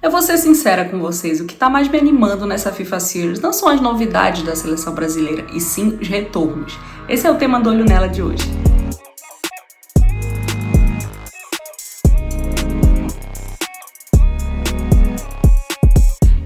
Eu vou ser sincera com vocês, o que está mais me animando nessa FIFA Series não são as novidades da seleção brasileira, e sim os retornos. Esse é o tema do Olho Nela de hoje.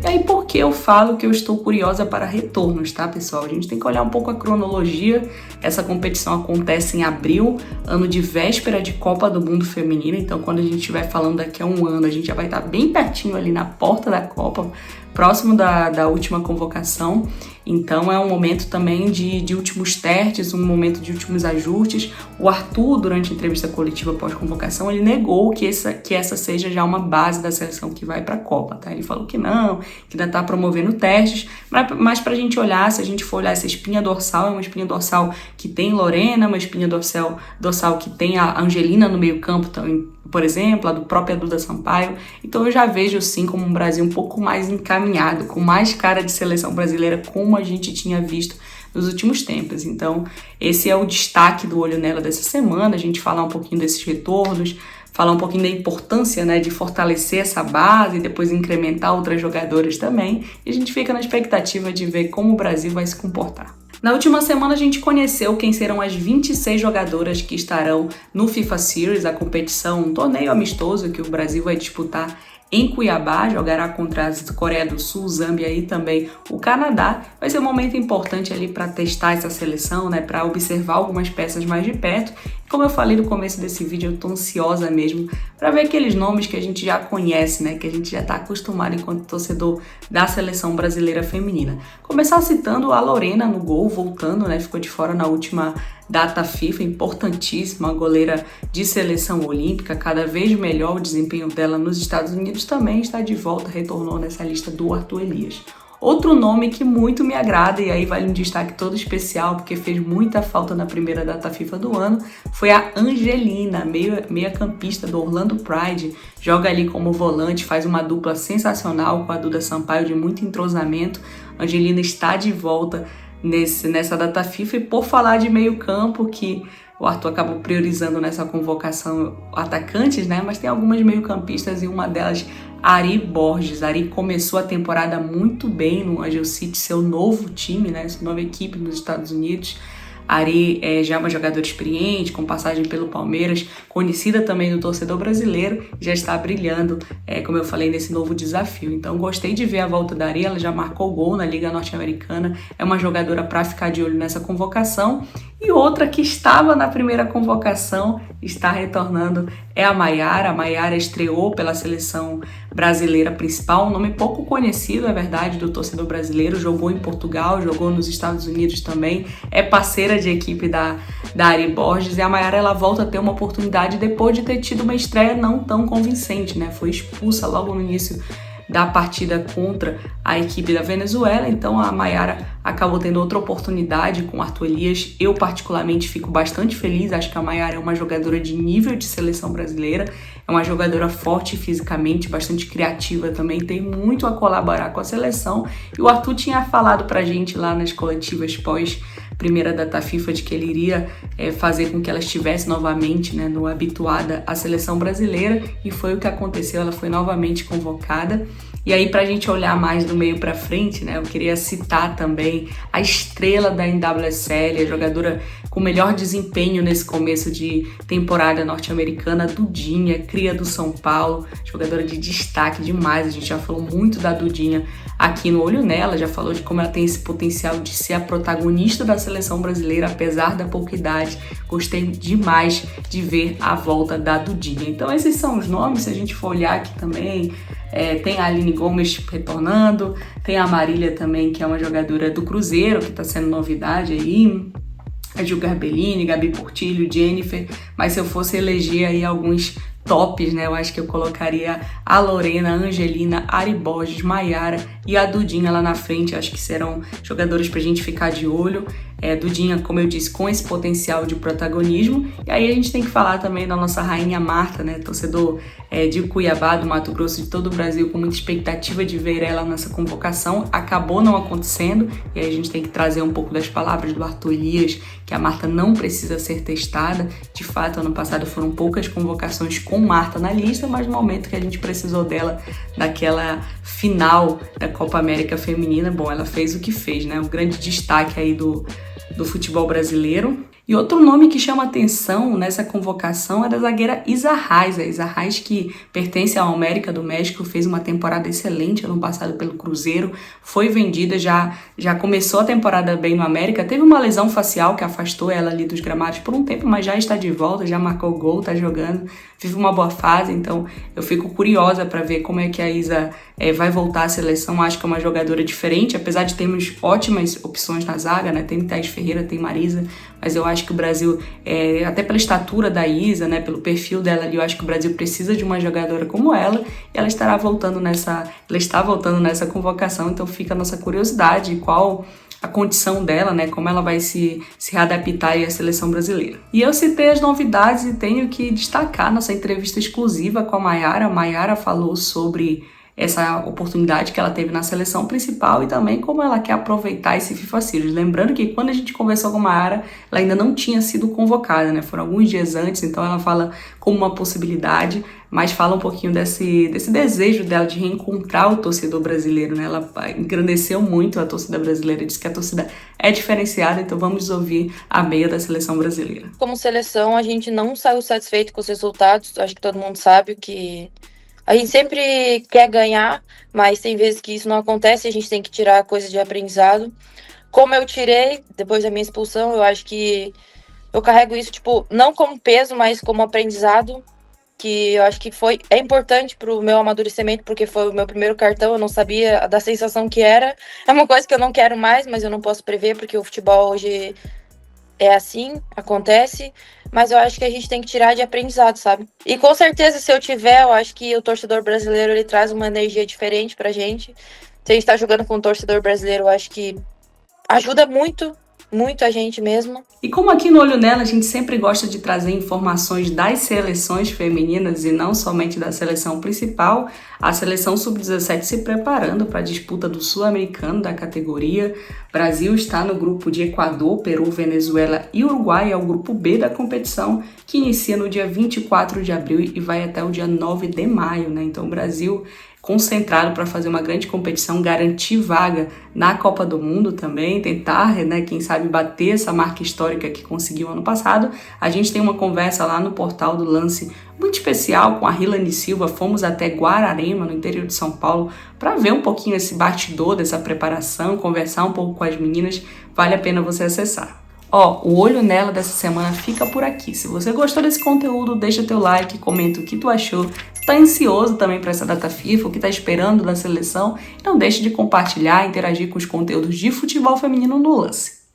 E aí, por que eu falo que eu estou curiosa para retornos, tá, pessoal? A gente tem que olhar um pouco a cronologia. Essa competição acontece em abril, ano de véspera de Copa do Mundo Feminina. Então, quando a gente estiver falando daqui a um ano, a gente já vai estar bem pertinho ali na porta da Copa, próximo da última convocação. Então é um momento também de últimos testes, um momento de últimos ajustes. O Arthur, durante a entrevista coletiva pós-convocação, ele negou que essa seja já uma base da seleção que vai para a Copa, tá? Ele falou que não, que ainda está promovendo testes, mas para a gente olhar, se a gente for olhar essa espinha dorsal, é uma espinha dorsal que tem Lorena, uma espinha dorsal que tem a Angelina no meio campo também, por exemplo, a do própria Duda Sampaio. Então eu já vejo sim como um Brasil um pouco mais encaminhado, com mais cara de seleção brasileira, como a gente tinha visto nos últimos tempos. Então esse é o destaque do Olho Nela dessa semana, a gente falar um pouquinho desses retornos, falar um pouquinho da importância, né, de fortalecer essa base e depois incrementar outras jogadoras também. E a gente fica na expectativa de ver como o Brasil vai se comportar. Na última semana a gente conheceu quem serão as 26 jogadoras que estarão no FIFA Series, a competição, um torneio amistoso que o Brasil vai disputar em Cuiabá, jogará contra a Coreia do Sul, Zâmbia e também o Canadá. Vai ser um momento importante ali para testar essa seleção, né, para observar algumas peças mais de perto. Como eu falei no começo desse vídeo, eu tô ansiosa mesmo para ver aqueles nomes que a gente já conhece, né, que a gente já tá acostumado enquanto torcedor da seleção brasileira feminina. Começar citando a Lorena no gol, voltando, né, ficou de fora na última data FIFA, importantíssima, goleira de seleção olímpica, cada vez melhor o desempenho dela nos Estados Unidos, também está de volta, retornou nessa lista do Arthur Elias. Outro nome que muito me agrada, e aí vale um destaque todo especial, porque fez muita falta na primeira data FIFA do ano, foi a Angelina, meia campista do Orlando Pride, joga ali como volante, faz uma dupla sensacional com a Duda Sampaio, de muito entrosamento. Angelina está de volta nessa data FIFA, e por falar de meio campo, que o Arthur acabou priorizando nessa convocação atacantes, né? Mas tem algumas meio-campistas e uma delas, Ari Borges. Ari começou a temporada muito bem no Angel City, seu novo time, né? Sua nova equipe nos Estados Unidos. Ari já é uma jogadora experiente, com passagem pelo Palmeiras, conhecida também do torcedor brasileiro, já está brilhando, como eu falei, nesse novo desafio. Então gostei de ver a volta da Ari, ela já marcou gol na Liga Norte-Americana, é uma jogadora para ficar de olho nessa convocação. E outra que estava na primeira convocação, está retornando, é a Maiara. A Maiara estreou pela seleção brasileira principal, um nome pouco conhecido, é verdade, do torcedor brasileiro, jogou em Portugal, jogou nos Estados Unidos também, é parceira de equipe da Ari Borges, e a Maiara ela volta a ter uma oportunidade depois de ter tido uma estreia não tão convincente, né? Foi expulsa logo no início da partida contra a equipe da Venezuela, então a Maiara acabou tendo outra oportunidade com o Arthur Elias. Eu particularmente fico bastante feliz, acho que a Maiara é uma jogadora de nível de seleção brasileira, é uma jogadora forte fisicamente, bastante criativa também, tem muito a colaborar com a seleção, e o Arthur tinha falado pra gente lá nas coletivas pós primeira data FIFA de que ele iria fazer com que ela estivesse novamente, né, no habituada à seleção brasileira, e foi o que aconteceu, ela foi novamente convocada. E aí, pra gente olhar mais do meio pra frente, né, eu queria citar também a estrela da NWSL, a jogadora com melhor desempenho nesse começo de temporada norte-americana, Dudinha, cria do São Paulo, jogadora de destaque demais. A gente já falou muito da Dudinha aqui no Olho Nela, já falou de como ela tem esse potencial de ser a protagonista da seleção brasileira, apesar da pouca idade. Gostei demais de ver a volta da Dudinha. Então esses são os nomes, se a gente for olhar aqui também, tem a Aline Gomes retornando, tem a Marília também, que é uma jogadora do Cruzeiro, que está sendo novidade aí, a Gil Garbellini, Gabi Portillo, Jennifer, mas se eu fosse eleger aí alguns tops, né, eu acho que eu colocaria a Lorena, a Angelina, a Ari Borges, Maiara e a Dudinha lá na frente. Acho que serão jogadores pra gente ficar de olho. Dudinha, como eu disse, com esse potencial de protagonismo. E aí a gente tem que falar também da nossa rainha Marta, né? Torcedor de Cuiabá, do Mato Grosso, de todo o Brasil, com muita expectativa de ver ela nessa convocação. Acabou não acontecendo, e aí a gente tem que trazer um pouco das palavras do Arthur Elias, que a Marta não precisa ser testada. De fato, ano passado foram poucas convocações com Marta na lista, mas no momento que a gente precisou dela naquela final da Copa América Feminina, bom, ela fez o que fez, né? Um grande destaque aí do futebol brasileiro. E outro nome que chama atenção nessa convocação é da zagueira Isa Reis. A Isa Reis, que pertence ao América do México, fez uma temporada excelente ano passado pelo Cruzeiro, foi vendida, já começou a temporada bem no América, teve uma lesão facial que afastou ela ali dos gramados por um tempo, mas já está de volta, já marcou gol, está jogando, vive uma boa fase, então eu fico curiosa para ver como é que a Isa vai voltar à seleção. Acho que é uma jogadora diferente, apesar de termos ótimas opções na zaga, né? Tem Thaís Ferreira, tem Marisa, mas eu acho que o Brasil, até pela estatura da Isa, né, pelo perfil dela ali, eu acho que o Brasil precisa de uma jogadora como ela, e ela está voltando nessa convocação, então fica a nossa curiosidade, qual a condição dela, né, como ela vai se readaptar aí à seleção brasileira. E eu citei as novidades e tenho que destacar nossa entrevista exclusiva com a Mayara. A Mayara falou sobre essa oportunidade que ela teve na seleção principal e também como ela quer aproveitar esse FIFA Series. Lembrando que quando a gente conversou com a Mayara, ela ainda não tinha sido convocada, né? Foram alguns dias antes, então ela fala como uma possibilidade, mas fala um pouquinho desse desejo dela de reencontrar o torcedor brasileiro, né? Ela engrandeceu muito a torcida brasileira, disse que a torcida é diferenciada, então vamos ouvir a meia da seleção brasileira. Como seleção, a gente não saiu satisfeito com os resultados, acho que todo mundo sabe que a gente sempre quer ganhar, mas tem vezes que isso não acontece e a gente tem que tirar coisas de aprendizado. Como eu tirei, depois da minha expulsão, eu acho que eu carrego isso, não como peso, mas como aprendizado, que eu acho que é importante pro meu amadurecimento, porque foi o meu primeiro cartão, eu não sabia da sensação que era. É uma coisa que eu não quero mais, mas eu não posso prever, porque o futebol hoje é assim, acontece, mas eu acho que a gente tem que tirar de aprendizado, sabe? E com certeza, se eu tiver, eu acho que o torcedor brasileiro, ele traz uma energia diferente pra gente. Se a gente tá jogando com um torcedor brasileiro, eu acho que ajuda muito a gente mesmo. E como aqui no Olho Nela a gente sempre gosta de trazer informações das seleções femininas e não somente da seleção principal, a seleção sub-17 se preparando para a disputa do sul-americano da categoria. Brasil está no grupo de Equador, Peru, Venezuela e Uruguai, é o grupo B da competição, que inicia no dia 24 de abril e vai até o dia 9 de maio, né? Então o Brasil concentrado para fazer uma grande competição, garantir vaga na Copa do Mundo também, tentar, né, quem sabe bater essa marca histórica que conseguiu ano passado. A gente tem uma conversa lá no portal do Lance muito especial com a Hilane Silva, fomos até Guararema, no interior de São Paulo, para ver um pouquinho esse bastidor dessa preparação, conversar um pouco com as meninas, vale a pena você acessar. O Olho Nela dessa semana fica por aqui. Se você gostou desse conteúdo, deixa teu like, comenta o que tu achou. Tá ansioso também para essa data FIFA, o que tá esperando da seleção? Não deixe de compartilhar e interagir com os conteúdos de futebol feminino no Lance.